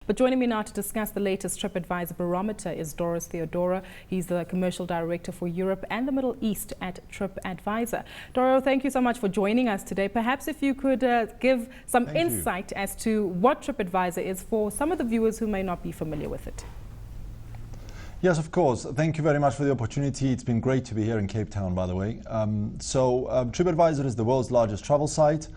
But joining me now to discuss the latest Tripadvisor Barometer is Doros Theodorou. He's the Commercial Director for Europe and the Middle East at Tripadvisor. Doro, thank you so much for joining us today. Perhaps if you could give some insight as to what Tripadvisor is for some of the viewers who may not be familiar with it. Yes, of course. Thank you very much for the opportunity. It's been great to be here in Cape Town, by the way. Tripadvisor is the world's largest travel site.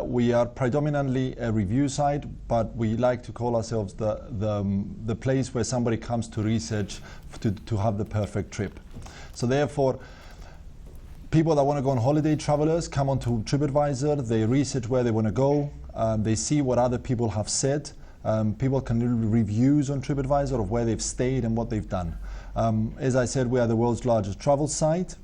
We are predominantly a review site, but we like to call ourselves the place where somebody comes to research to have the perfect trip. So therefore, people that want to go on holiday, travelers, come onto Tripadvisor, they research where they want to go, they see what other people have said. People can do reviews on Tripadvisor of where they've stayed and what they've done. As I said, we are the world's largest travel site.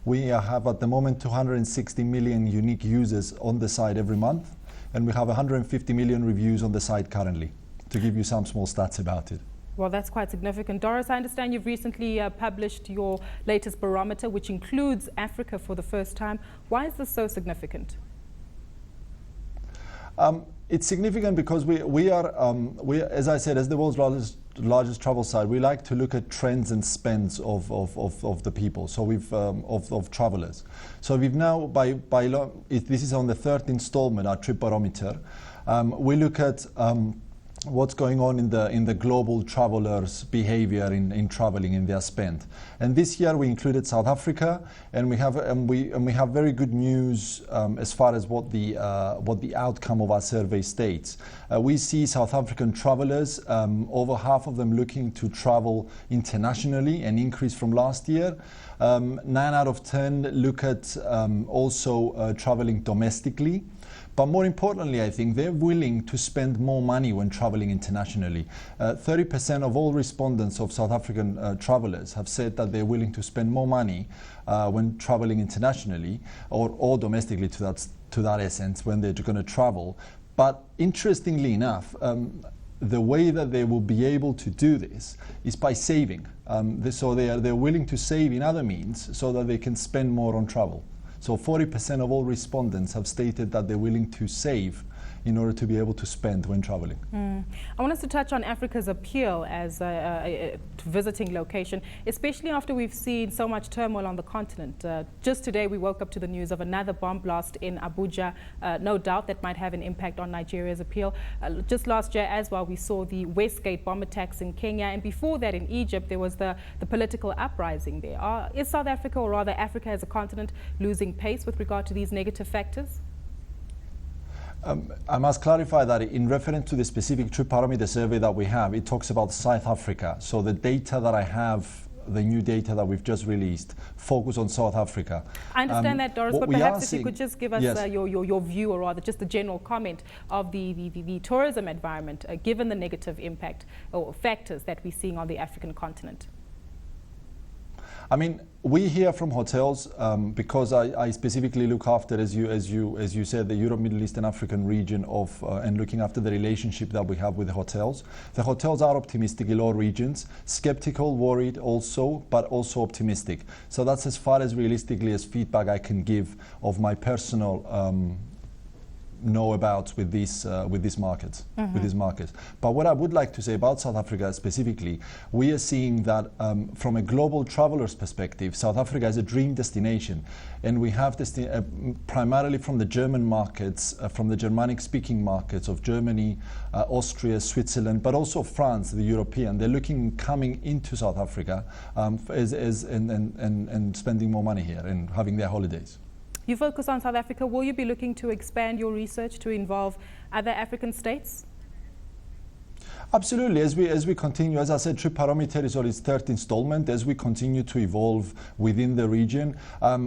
We have at the moment 260 million unique users on the site every month, and we have 150 million reviews on the site currently, to give you some small stats about it. Well, that's quite significant. Doros, I understand you've recently published your latest barometer, which includes Africa for the first time. Why is this so significant? It's significant because we are, as I said, as the world's largest travel site, we like to look at trends and spends of the people, so of travelers. So we've now, this is on the third installment, our Trip Barometer, we look at what's going on in the global travelers' behavior in traveling, in their spend. And this year we included South Africa, and we have very good news as far as what the outcome of our survey states. We see South African travelers, over half of them looking to travel internationally, an increase from last year. 9 out of 10 look at also traveling domestically. But more importantly, I think they're willing to spend more money when traveling internationally. 30% of all respondents of South African travelers have said that they're willing to spend more money when traveling internationally or domestically to that essence when they're going to travel. But interestingly enough, the way that they will be able to do this is by saving. So they're willing to save in other means so that they can spend more on travel. So 40% of all respondents have stated that they're willing to save in order to be able to spend when traveling. I want us to touch on Africa's appeal as a visiting location, especially after we've seen so much turmoil on the continent. Just today we woke up to the news of another bomb blast in Abuja. No doubt that might have an impact on Nigeria's appeal. Just last year as well, we saw the Westgate bomb attacks in Kenya, and before that in Egypt there was the political uprising there. Is South Africa, or rather Africa as a continent, losing pace with regard to these negative factors? I must clarify that in reference to the specific Trip Barometer survey that we have, it talks about South Africa. So the data that I have, the new data that we've just released, focus on South Africa. I understand that, Doros, but perhaps if you could just give us your view, or rather just the general comment of the tourism environment, given the negative impact or factors that we're seeing on the African continent. I mean, we hear from hotels because I specifically look after, as you said, the Europe, Middle East and African region and looking after the relationship that we have with the hotels. The hotels are optimistic in all regions, skeptical, worried also, but also optimistic. So that's as far as realistically as feedback I can give of my personal know about with these markets. But what I would like to say about South Africa specifically, we are seeing that from a global traveler's perspective, South Africa is a dream destination, and we have this primarily from the German markets, from the Germanic-speaking markets of Germany, Austria, Switzerland, but also France, the European. They're coming into South Africa and spending more money here and having their holidays. You focus on South Africa. Will you be looking to expand your research to involve other African states? Absolutely. As we continue, as I said, Trip Barometer is on its third installment. As we continue to evolve within the region,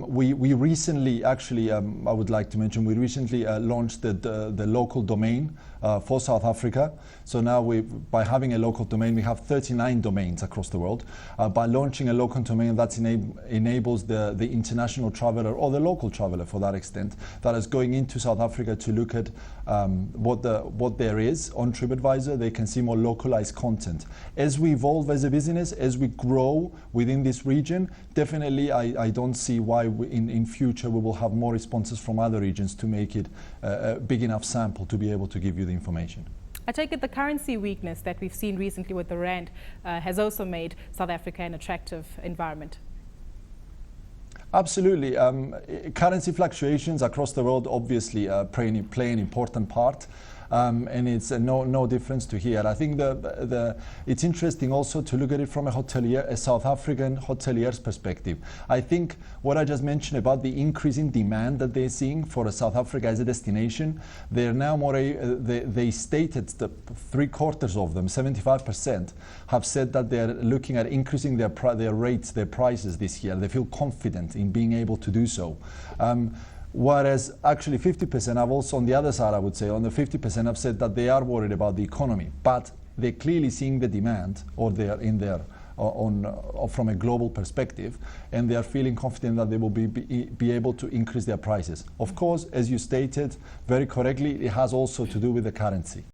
we recently, actually, I would like to mention, we recently launched the local domain for South Africa. So now by having a local domain, we have 39 domains across the world. By launching a local domain, that enables the international traveler, or the local traveler for that extent, that is going into South Africa to look at what there is on Tripadvisor. They can see more localized content. As we evolve as a business, as we grow within this region, definitely I don't see why in future we will have more responses from other regions to make it a big enough sample to be able to give you the information. I take it the currency weakness that we've seen recently with the rand has also made South Africa an attractive environment. Absolutely. Currency fluctuations across the world obviously play an important part. And it's no difference to here. I think it's interesting also to look at it from a South African hotelier's perspective. I think what I just mentioned about the increasing demand that they're seeing for South Africa as a destination, they're now they stated that 3/4 of them, 75%, have said that they're looking at increasing their rates, their prices this year. They feel confident in being able to do so. Whereas actually 50% have also, on the other side, I would say, on the 50% have said that they are worried about the economy, but they're clearly seeing the demand, or they're in there from a global perspective, and they are feeling confident that they will be able to increase their prices. Of course, as you stated very correctly, it has also to do with the currency.